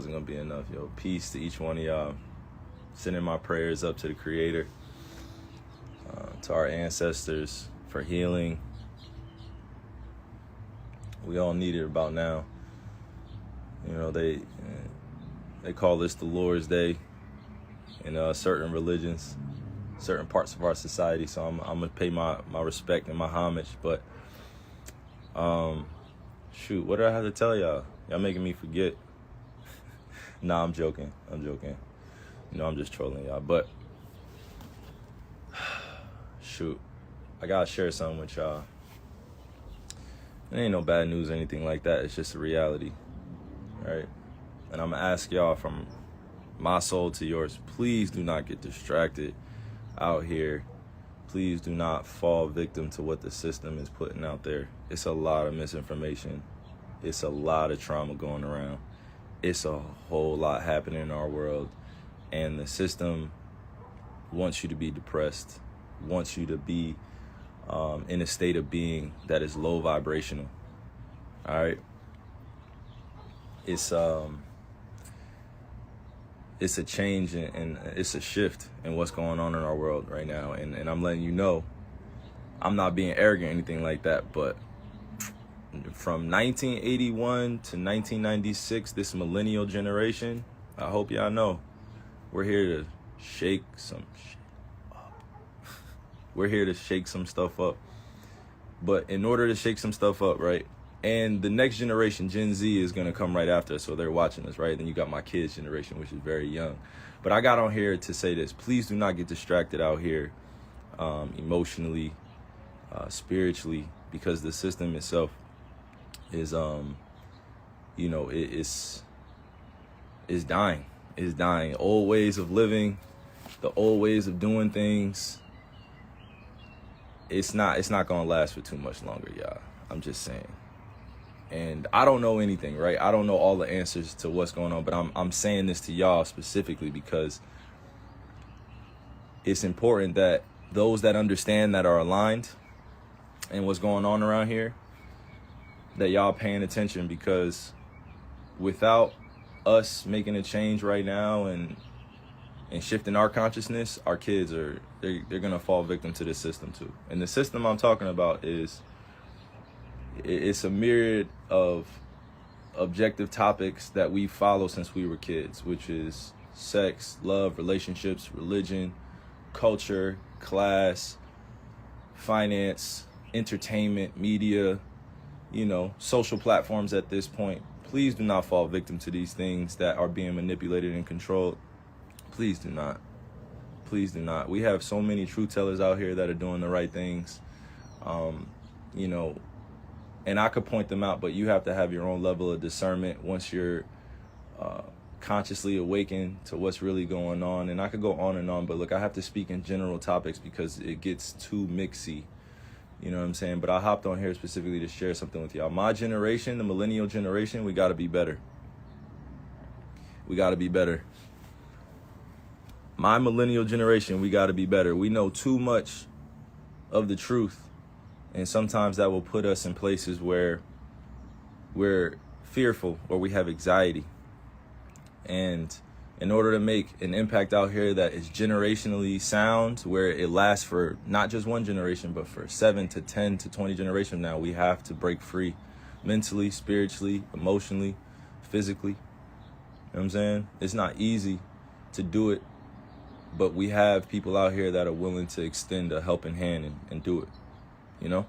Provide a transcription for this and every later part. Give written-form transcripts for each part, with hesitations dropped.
wasn't going to be enough. Yo, peace to each one of y'all. Sending my prayers up to the Creator, to our ancestors for healing. We all need it about now. You know, they call this the Lord's Day in certain religions, certain parts of our society. So I'm gonna pay my respect and my homage. But shoot, what do I have to tell y'all? Y'all making me forget. Nah, I'm joking. You know, I'm just trolling y'all. But shoot, I gotta share something with y'all. It ain't no bad news or anything like that. It's just a reality, right? And I'm gonna ask y'all from my soul to yours, please do not get distracted out here. Please do not fall victim to what the system is putting out there. It's a lot of misinformation. It's a lot of trauma going around. It's a whole lot happening in our world. And the system wants you to be depressed, wants you to be in a state of being that is low vibrational. All right. It's a change and it's a shift in what's going on in our world right now. And I'm letting you know, I'm not being arrogant or anything like that, but from 1981 to 1996, this millennial generation, I hope y'all know, we're here to shake some shit up. We're here to shake some stuff up. But in order to shake some stuff up, right? And the next generation, Gen Z, is going to come right after us, so they're watching us, right? Then you got my kids' generation, which is very young. But I got on here to say this. Please do not get distracted out here emotionally, spiritually, because the system itself is, you know, it's dying. It's dying. Old ways of living, the old ways of doing things, it's not going to last for too much longer, y'all. I'm just saying. And I don't know anything, right? I don't know all the answers to what's going on, but I'm saying this to y'all specifically because it's important that those that understand, that are aligned and what's going on around here, that y'all paying attention, because without us making a change right now and shifting our consciousness, our kids they're gonna fall victim to this system too. And the system I'm talking about it's a myriad of objective topics that we follow since we were kids, which is sex, love, relationships, religion, culture, class, finance, entertainment, media, you know, social platforms at this point. Please do not fall victim to these things that are being manipulated and controlled. Please do not. Please do not. We have so many truth tellers out here that are doing the right things. You know, and I could point them out, but you have to have your own level of discernment once you're consciously awakened to what's really going on. And I could go on and on, but look, I have to speak in general topics because it gets too mixy. You know what I'm saying? But I hopped on here specifically to share something with y'all. My generation, the millennial generation, we got to be better. We got to be better. My millennial generation, we got to be better. We know too much of the truth. And sometimes that will put us in places where we're fearful or we have anxiety. And in order to make an impact out here that is generationally sound, where it lasts for not just one generation, but for 7 to 10 to 20 generations now, we have to break free mentally, spiritually, emotionally, physically. You know what I'm saying? It's not easy to do it, but we have people out here that are willing to extend a helping hand and do it. You know,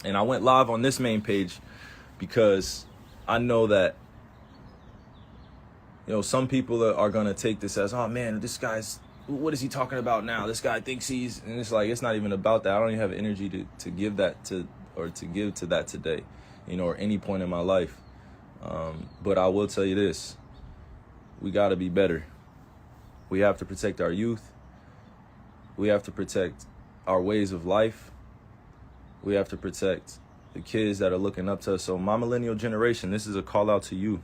and I went live on this main page because I know that, you know, some people are going to take this as, oh man, this guy's, what is he talking about now? This guy thinks he's, and it's like, it's not even about that. I don't even have energy to give that to, or to give to that today, you know, or any point in my life. But I will tell you this, we got to be better. We have to protect our youth. We have to protect our ways of life. We have to protect the kids that are looking up to us. So my millennial generation, this is a call out to you.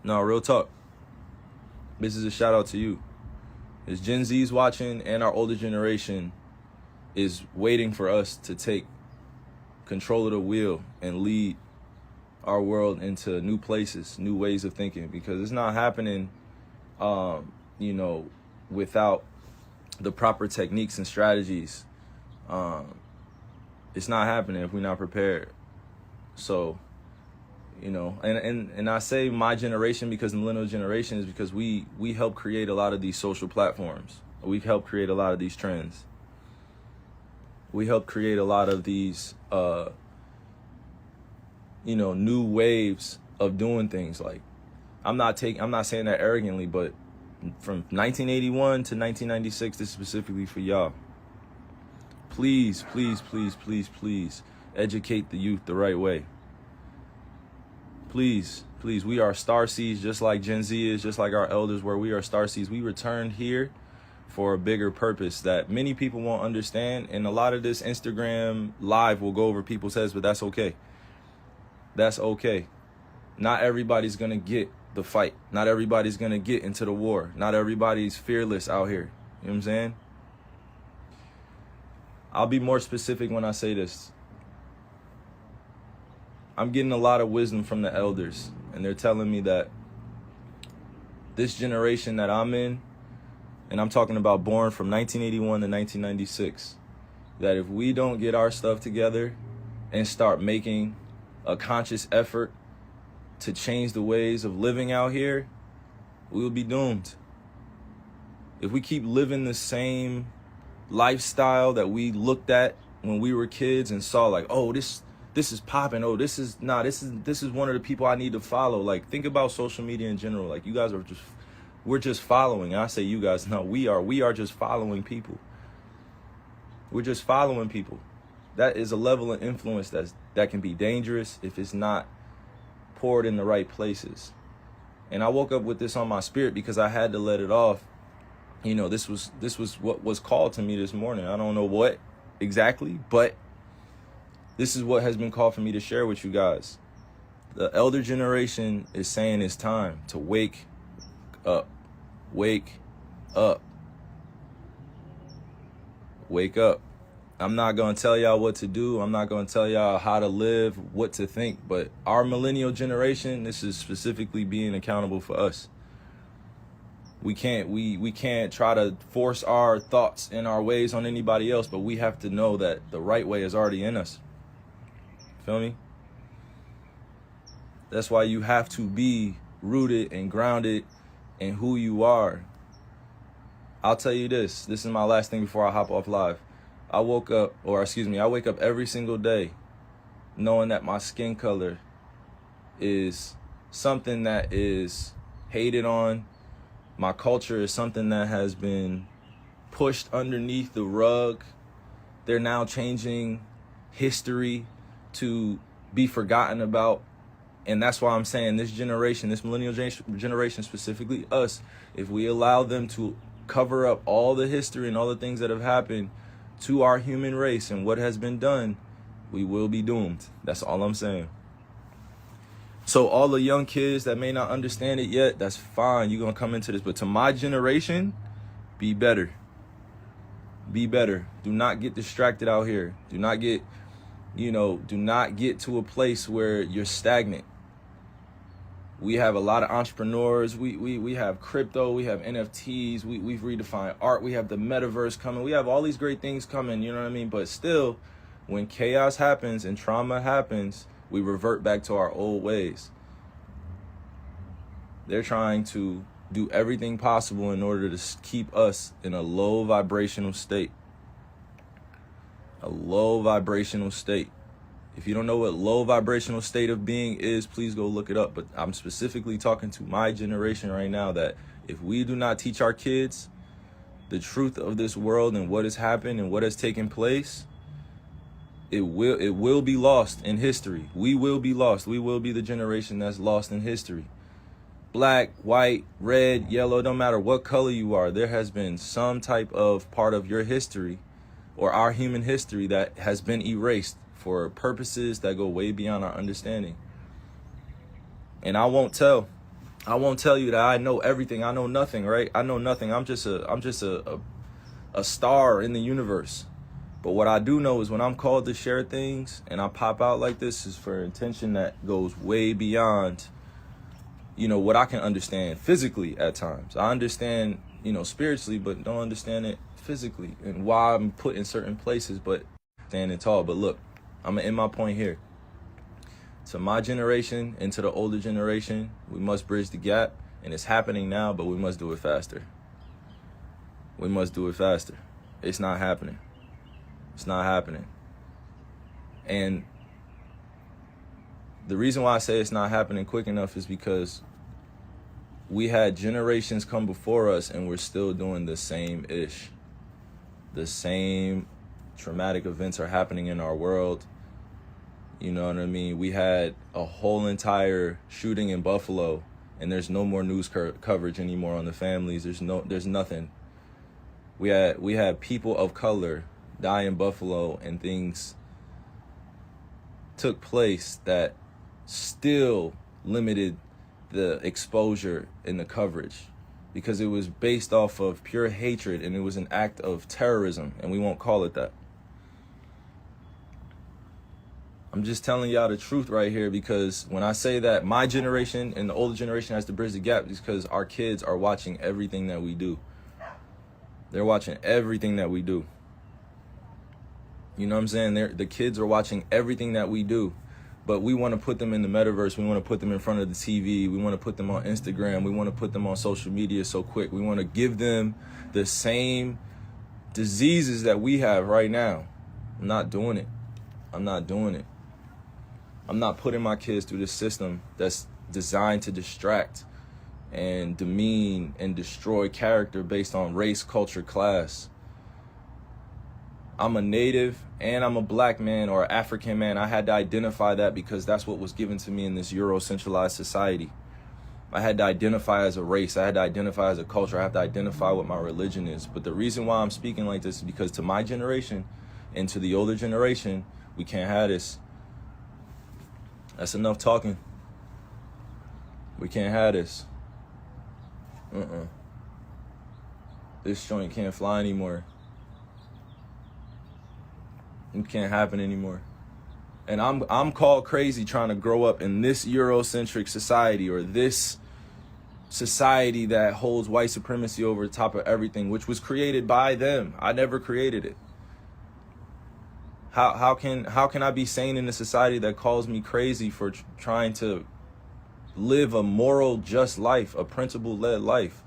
No, real talk. This is a shout out to you. As Gen Z's watching and our older generation is waiting for us to take control of the wheel and lead our world into new places, new ways of thinking, because it's not happening, without the proper techniques and strategies. It's not happening if we're not prepared. So, and I say my generation because the millennial generation is because we help create a lot of these social platforms. We help create a lot of these trends. We help create a lot of these, new waves of doing things. Like, I'm not saying that arrogantly, but from 1981 to 1996, this is specifically for y'all. Please, please, please, please, please educate the youth the right way. Please, please, we are starseeds just like Gen Z is, just like our elders were. We are starseeds. We returned here for a bigger purpose that many people won't understand. And a lot of this Instagram live will go over people's heads, but that's okay. That's okay. Not everybody's going to get the fight. Not everybody's going to get into the war. Not everybody's fearless out here. You know what I'm saying? I'll be more specific when I say this. I'm getting a lot of wisdom from the elders, and they're telling me that this generation that I'm in, and I'm talking about born from 1981 to 1996, that if we don't get our stuff together and start making a conscious effort to change the ways of living out here, we will be doomed. If we keep living the same lifestyle that we looked at when we were kids and saw like, oh, this is popping. Oh, this is one of the people I need to follow. Like, think about social media in general. Like, you guys we're just following. And I say you guys, no, we are just following people. We're just following people. That is a level of influence that can be dangerous if it's not poured in the right places. And I woke up with this on my spirit because I had to let it off. This was what was called to me this morning. I don't know what exactly, but this is what has been called for me to share with you guys. The elder generation is saying it's time to wake up. Wake up. Wake up. I'm not going to tell y'all what to do. I'm not going to tell y'all how to live, what to think. But our millennial generation, this is specifically being accountable for us. We can't try to force our thoughts and our ways on anybody else, but we have to know that the right way is already in us. Feel me? That's why you have to be rooted and grounded in who you are. I'll tell you this. This is my last thing before I hop off live. I wake up every single day knowing that my skin color is something that is hated on. My culture is something that has been pushed underneath the rug. They're now changing history to be forgotten about. And that's why I'm saying this generation, this millennial generation, specifically us, if we allow them to cover up all the history and all the things that have happened to our human race and what has been done, we will be doomed. That's all I'm saying. So all the young kids that may not understand it yet, that's fine. You're going to come into this. But to my generation, be better. Be better. Do not get distracted out here. Do not get to a place where you're stagnant. We have a lot of entrepreneurs. We have crypto. We have NFTs. We've redefined art. We have the metaverse coming. We have all these great things coming. You know what I mean? But still, when chaos happens and trauma happens, we revert back to our old ways. They're trying to do everything possible in order to keep us in a low vibrational state. A low vibrational state. If you don't know what low vibrational state of being is, please go look it up. But I'm specifically talking to my generation right now that if we do not teach our kids the truth of this world and what has happened and what has taken place, it will be lost in history. We will be lost. We will be the generation that's lost in history. Black, white, red, yellow, don't matter what color you are, there has been some type of part of your history or our human history that has been erased for purposes that go way beyond our understanding. And I won't tell you that I know everything. I know nothing, right? I know nothing. I'm just a star in the universe. But what I do know is when I'm called to share things and I pop out like this is for intention that goes way beyond, what I can understand physically at times. I understand, spiritually, but don't understand it physically and why I'm put in certain places, but standing tall. But look, I'm going to end my point here. To my generation and to the older generation, we must bridge the gap, and it's happening now, but we must do it faster. We must do it faster. It's not happening. It's not happening. And the reason why I say it's not happening quick enough is because we had generations come before us and we're still doing the same ish. The same traumatic events are happening in our world. You know what I mean? We had a whole entire shooting in Buffalo, and there's no more news coverage anymore on the families. There's nothing. We had people of color die in Buffalo, and things took place that still limited the exposure and the coverage because it was based off of pure hatred, and it was an act of terrorism, and we won't call it that. I'm just telling y'all the truth right here, because when I say that my generation and the older generation has to bridge the gap, it's because our kids are watching everything that we do. They're watching everything that we do. You know what I'm saying? The kids are watching everything that we do, but we want to put them in the metaverse. We want to put them in front of the TV. We want to put them on Instagram. We want to put them on social media so quick. We want to give them the same diseases that we have right now. I'm not doing it. I'm not doing it. I'm not putting my kids through this system that's designed to distract and demean and destroy character based on race, culture, class. I'm a native and I'm a black man or African man. I had to identify that because that's what was given to me in this Euro-centralized society. I had to identify as a race. I had to identify as a culture. I have to identify what my religion is. But the reason why I'm speaking like this is because to my generation and to the older generation, we can't have this. That's enough talking. We can't have this. This joint can't fly anymore. It can't happen anymore. And I'm called crazy trying to grow up in this Eurocentric society, or this society that holds white supremacy over the top of everything, which was created by them. I never created it. How can I be sane in a society that calls me crazy for trying to live a moral, just life, a principle-led life?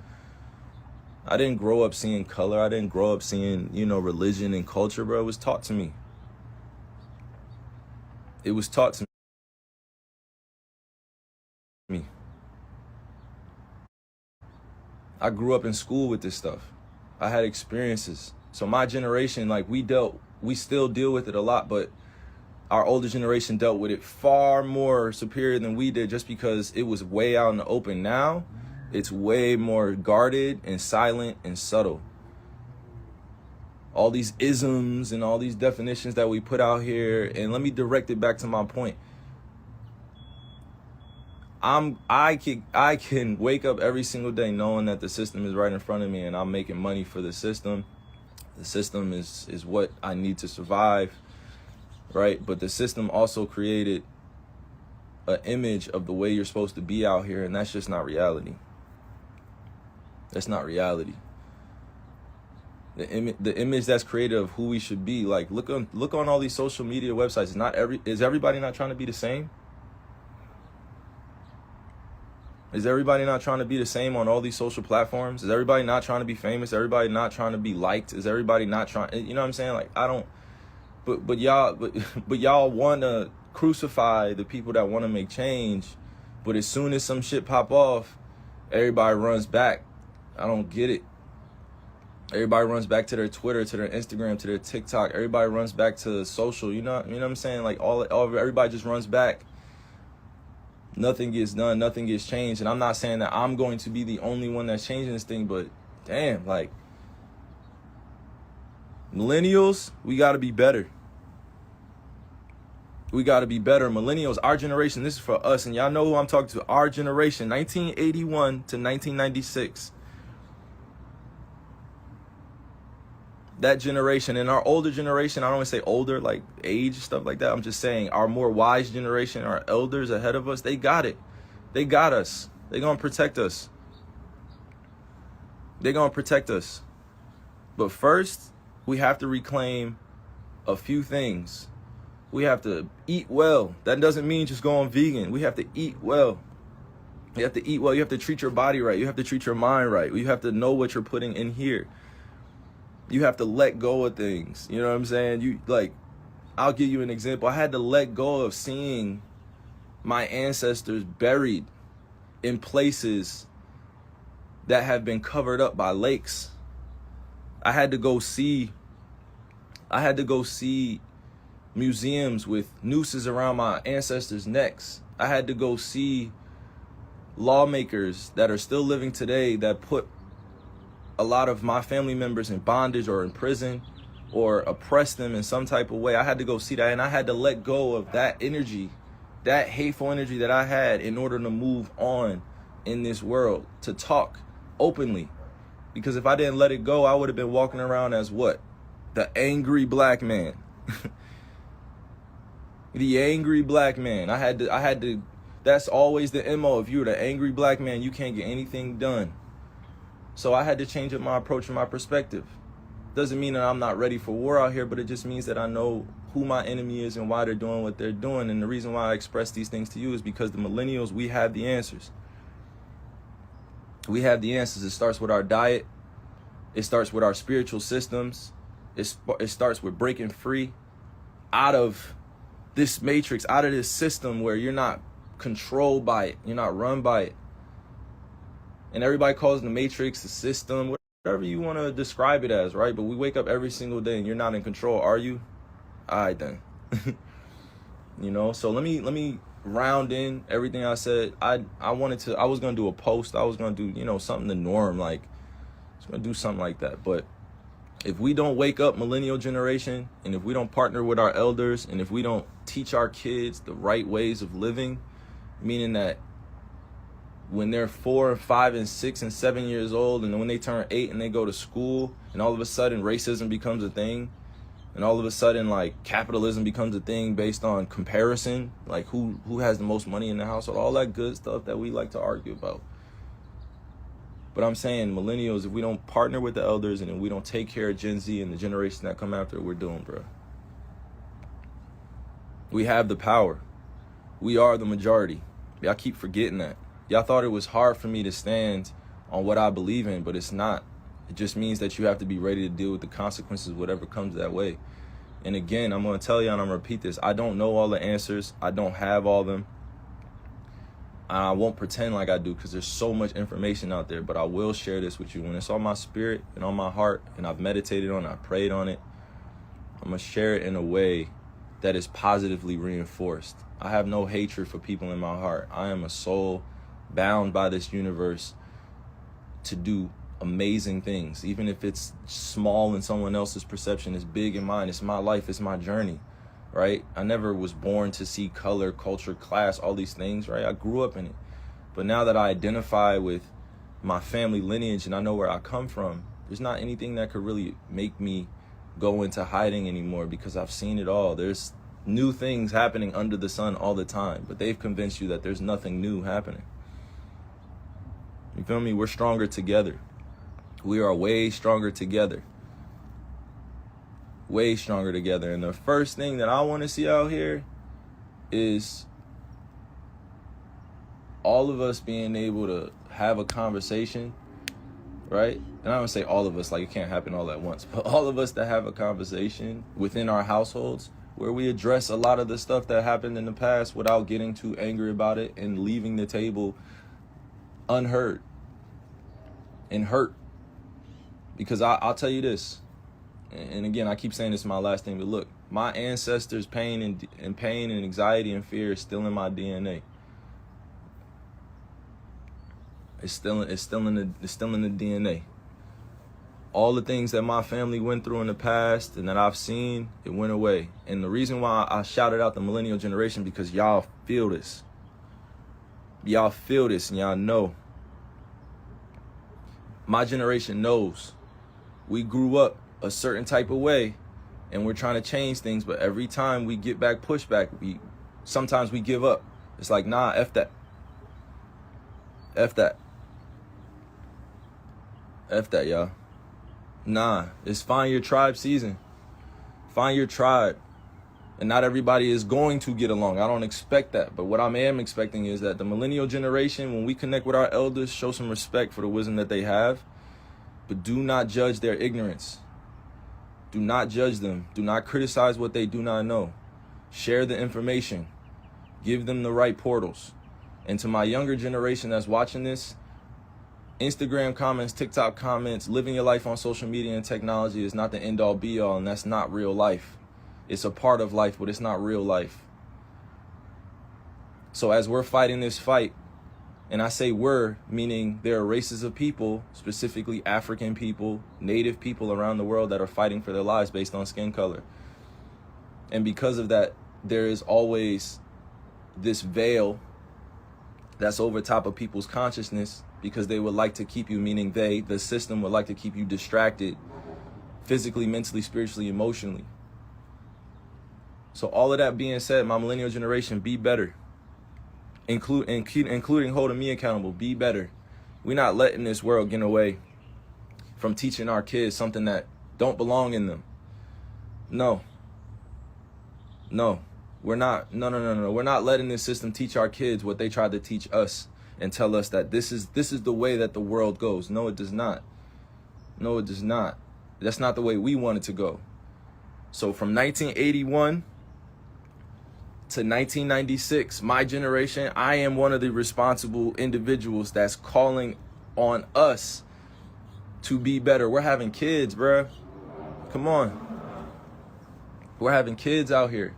I didn't grow up seeing color. I didn't grow up seeing, religion and culture, bro. It was taught to me. It was taught to me. I grew up in school with this stuff. I had experiences. So my generation, we still deal with it a lot, but our older generation dealt with it far more superior than we did, just because it was way out in the open. Now, it's way more guarded and silent and subtle. All these isms and all these definitions that we put out here, and let me direct it back to my point. I can wake up every single day knowing that the system is right in front of me, and I'm making money for the system. The system is what I need to survive, right? But the system also created an image of the way you're supposed to be out here, and that's just not reality. That's not reality. The image that's created of who we should be, like look on all these social media websites. Is everybody not trying to be the same? Is everybody not trying to be the same on all these social platforms? Is everybody not trying to be famous? Everybody not trying to be liked? Is everybody not trying? You know what I'm saying? Like, I don't. But y'all want to crucify the people that want to make change. But as soon as some shit pop off, everybody runs back. I don't get it. Everybody runs back to their Twitter, to their Instagram, to their TikTok. Everybody runs back to social. You know what I'm saying? Like everybody just runs back. Nothing gets done. Nothing gets changed. And I'm not saying that I'm going to be the only one that's changing this thing, but damn, like, millennials, we got to be better. We got to be better. Millennials, our generation, this is for us. And y'all know who I'm talking to. Our generation, 1981 to 1996. that generation and our older generation, I don't want to say older, like age, stuff like that. I'm just saying our more wise generation, our elders ahead of us, they got it. They got us. They're going to protect us. They're going to protect us. But first, we have to reclaim a few things. We have to eat well. That doesn't mean just going vegan. We have to eat well. You have to eat well. You have to treat your body right. You have to treat your mind right. You have to know what you're putting in here. You have to let go of things. You know what I'm saying? I'll give you an example. I had to let go of seeing my ancestors buried in places that have been covered up by lakes. I had to go see museums with nooses around my ancestors' necks. I had to go see lawmakers that are still living today that put a lot of my family members in bondage or in prison or oppressed them in some type of way. I had to go see that, and I had to let go of that energy, that hateful energy that I had in order to move on in this world, to talk openly. Because if I didn't let it go, I would have been walking around as what? The angry black man. The angry black man. I had to, that's always the MO. If you're the angry black man, you can't get anything done. So I had to change up my approach and my perspective. Doesn't mean that I'm not ready for war out here, but it just means that I know who my enemy is and why they're doing what they're doing. And the reason why I express these things to you is because the millennials, we have the answers. We have the answers. It starts with our diet. It starts with our spiritual systems. It starts with breaking free out of this matrix, out of this system where you're not controlled by it. You're not run by it. And everybody calls the matrix, the system, whatever you want to describe it as, right? But we wake up every single day and you're not in control, are you? All right, then. You know, so let me round in everything I said. I was going to do a post. I was going to do, something the norm, like, I was going to do something like that. But if we don't wake up, millennial generation, and if we don't partner with our elders, and if we don't teach our kids the right ways of living, meaning that when they're 4 and 5 and 6 and 7 years old, and then when they turn 8 and they go to school, and all of a sudden racism becomes a thing, and all of a sudden like capitalism becomes a thing based on comparison, like who has the most money in the household, all that good stuff that we like to argue about. But I'm saying, millennials, if we don't partner with the elders and if we don't take care of Gen Z and the generation that come after, we're doomed, bro. We have the power. We are the majority. Y'all keep forgetting that. Y'all thought it was hard for me to stand on what I believe in, but it's not. It just means that you have to be ready to deal with the consequences, whatever comes that way. And again, I'm going to tell you, and I'm going to repeat this. I don't know all the answers. I don't have all of them. I won't pretend like I do because there's so much information out there, but I will share this with you. When it's on my spirit and on my heart and I've meditated on it, I prayed on it, I'm going to share it in a way that is positively reinforced. I have no hatred for people in my heart. I am a soul bound by this universe to do amazing things. Even if it's small in someone else's perception, it's big in mine. It's my life, it's my journey, right? I never was born to see color, culture, class, all these things, right? I grew up in it. But now that I identify with my family lineage and I know where I come from, there's not anything that could really make me go into hiding anymore because I've seen it all. There's new things happening under the sun all the time, but they've convinced you that there's nothing new happening. You feel me? We're stronger together. We are way stronger together. Way stronger together. And the first thing that I want to see out here is all of us being able to have a conversation, right? And I don't say all of us, like it can't happen all at once, but all of us that have a conversation within our households where we address a lot of the stuff that happened in the past without getting too angry about it and leaving the table unheard and hurt. Because I'll tell you this, and again, I keep saying this is my last thing, but look, my ancestors' pain and anxiety and fear is still in my DNA. It's still in the DNA. All the things that my family went through in the past and that I've seen, it went away. And the reason why I shouted out the millennial generation, because y'all feel this. Y'all feel this and y'all know. My generation knows. We grew up a certain type of way, and we're trying to change things, but every time we get back pushback, sometimes we give up. It's like, nah, F that. F that. F that, y'all. Nah, it's find your tribe season. Find your tribe. And not everybody is going to get along. I don't expect that. But what I am expecting is that the millennial generation, when we connect with our elders, show some respect for the wisdom that they have, but do not judge their ignorance. Do not judge them. Do not criticize what they do not know. Share the information. Give them the right portals. And to my younger generation that's watching this, Instagram comments, TikTok comments, living your life on social media and technology is not the end all be all, and that's not real life. It's a part of life, but it's not real life. So as we're fighting this fight, and I say we're, meaning there are races of people, specifically African people, native people around the world that are fighting for their lives based on skin color. And because of that, there is always this veil that's over top of people's consciousness, because they would like to keep you, meaning the system would like to keep you distracted physically, mentally, spiritually, emotionally. So all of that being said, my millennial generation, be better. Including holding me accountable, be better. We're not letting this world get away from teaching our kids something that don't belong in them. No, we're not. No. We're not letting this system teach our kids what they tried to teach us and tell us that this is the way that the world goes. No, it does not. No, it does not. That's not the way we want it to go. So from 1981 to 1996, my generation, I am one of the responsible individuals that's calling on us to be better. We're having kids, bruh. Come on. We're having kids out here.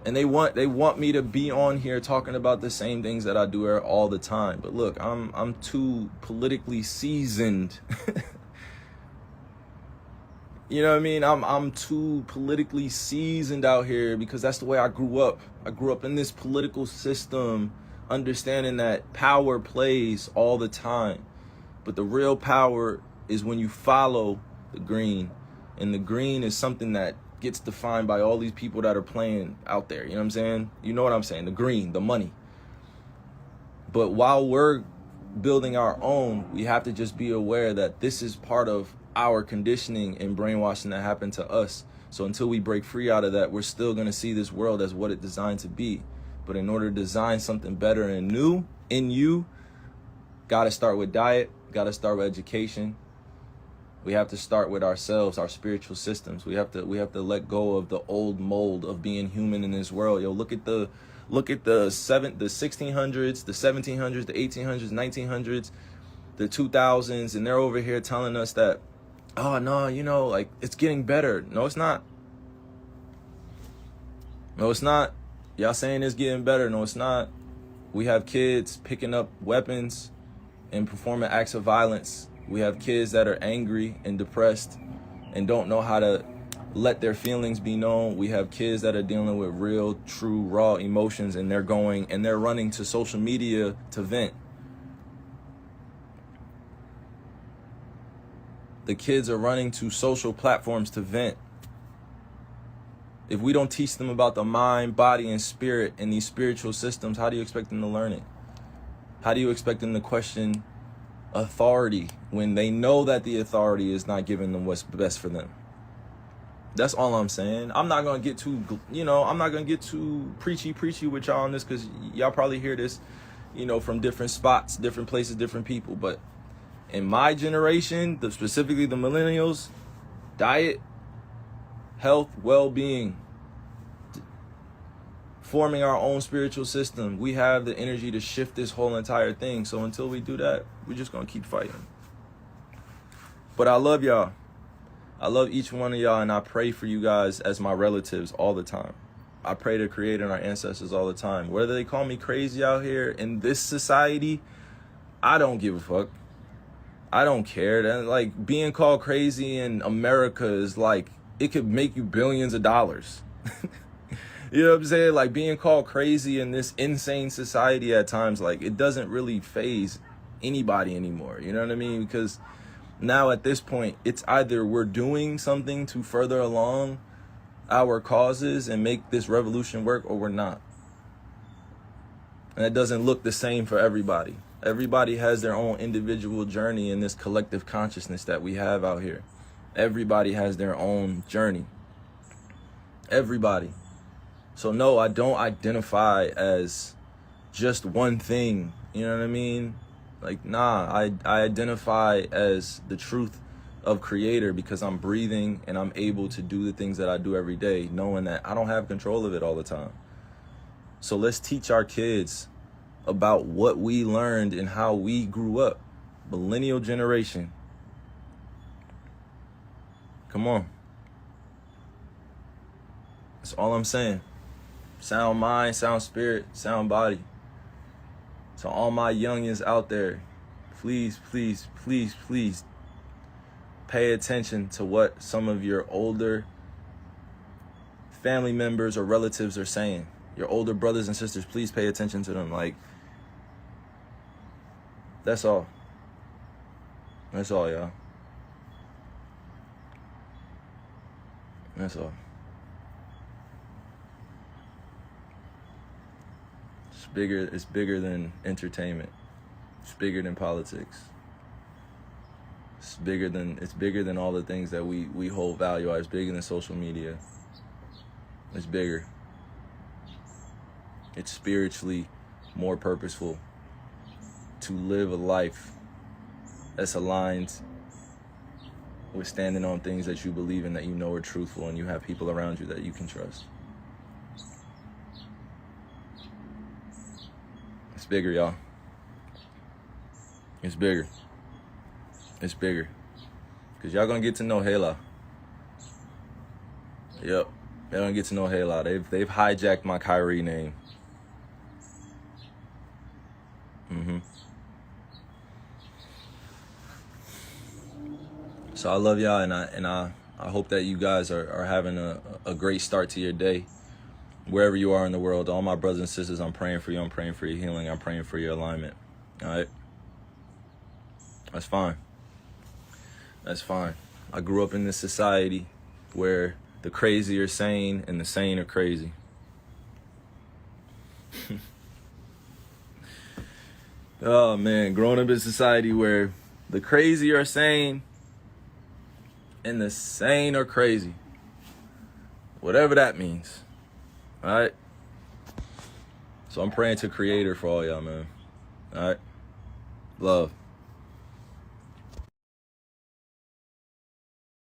And they want me to be on here talking about the same things that I do all the time. But look, I'm too politically seasoned. You know what I mean? I'm too politically seasoned out here because that's the way I grew up. I grew up in this political system, understanding that power plays all the time. But the real power is when you follow the green. And the green is something that gets defined by all these people that are playing out there. You know what I'm saying? You know what I'm saying? The green, the money. But while we're building our own, we have to just be aware that this is part of our conditioning and brainwashing that happened to us. So until we break free out of that, we're still going to see this world as what it's designed to be. But in order to design something better and new in you, got to start with diet, got to start with education. We have to start with ourselves, our spiritual systems. We have to let go of the old mold of being human in this world. Yo, look at the 1600s, the 1700s, the 1800s, 1900s, the 2000s, and they're over here telling us that, oh no, like it's getting better. No, it's not. No, it's not. Y'all saying it's getting better. No, it's not. We have kids picking up weapons and performing acts of violence. We have kids that are angry and depressed and don't know how to let their feelings be known. We have kids that are dealing with real, true, raw emotions, and they're running to social media to vent. The kids are running to social platforms to vent. If we don't teach them about the mind, body, and spirit and these spiritual systems, how do you expect them to learn it? How do you expect them to question authority when they know that the authority is not giving them what's best for them? That's all I'm saying. I'm not going to get too preachy with y'all on this, because y'all probably hear this, from different spots, different places, different people. But in my generation, specifically the millennials, diet, health, well-being, forming our own spiritual system. We have the energy to shift this whole entire thing. So until we do that, we're just going to keep fighting. But I love y'all. I love each one of y'all, and I pray for you guys as my relatives all the time. I pray to Creator and our ancestors all the time. Whether they call me crazy out here in this society, I don't give a fuck. I don't care. That, like, being called crazy in America is like, it could make you billions of dollars. You know what I'm saying? Like, being called crazy in this insane society at times, like, it doesn't really faze anybody anymore. You know what I mean? Because Now at this point, it's either we're doing something to further along our causes and make this revolution work, or we're not. And it doesn't look the same for everybody. Everybody has their own individual journey in this collective consciousness that we have out here. Everybody has their own journey. Everybody. So no, I don't identify as just one thing. You know what I mean? Like, nah, I identify as the truth of creator because I'm breathing and I'm able to do the things that I do every day, knowing that I don't have control of it all the time. So let's teach our kids about what we learned and how we grew up. Millennial generation. Come on. That's all I'm saying. Sound mind, sound spirit, sound body. So all my youngins out there, please, please, please, please pay attention to what some of your older family members or relatives are saying. Your older brothers and sisters, please pay attention to them. Like, that's all. That's all, y'all. That's all. It's bigger than entertainment. It's bigger than politics. It's bigger than all the things that we hold value at. It's bigger than social media. It's bigger. It's spiritually more purposeful to live a life that's aligned with standing on things that you believe in, that you know are truthful, and you have people around you that you can trust. It's bigger, y'all. It's bigger. It's bigger. Because y'all gonna get to know Hela. Yep. Y'all gonna get to know Hela. They've hijacked my Kyrie name. So I love y'all, and I hope that you guys are having a great start to your day. Wherever you are in the world, all my brothers and sisters, I'm praying for you. I'm praying for your healing. I'm praying for your alignment. All right? That's fine. That's fine. I grew up in this society where the crazy are sane and the sane are crazy. Oh, man. Growing up in society where the crazy are sane and the sane are crazy. Whatever that means. All right? So I'm praying to Creator for all y'all, man. All right? Love.